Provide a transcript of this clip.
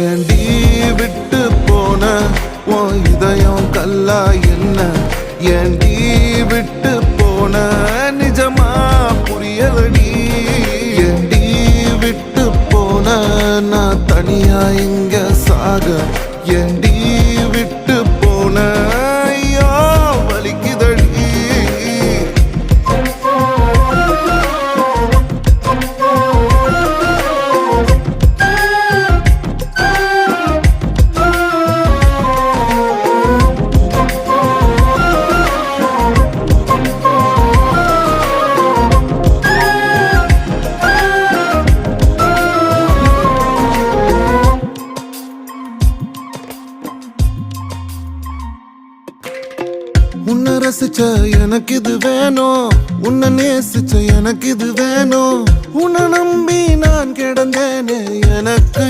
ஏண்டி விட்டு போன உன் இதயம் கல்லா என்ன ஏண்டி விட்டு போன நிஜமா புரியலடி ஏண்டி விட்டு போன நான் தனியா இங்க சாக ஏண்டி விட்டு போன ஐயோ வலிக்குதடி உன்னை ரசிச்ச எனக்கு இது வேணும் உன்னை நேசிச்ச எனக்கு இது வேணும் உன்னை நம்பி நான் கிடந்தேனே எனக்கு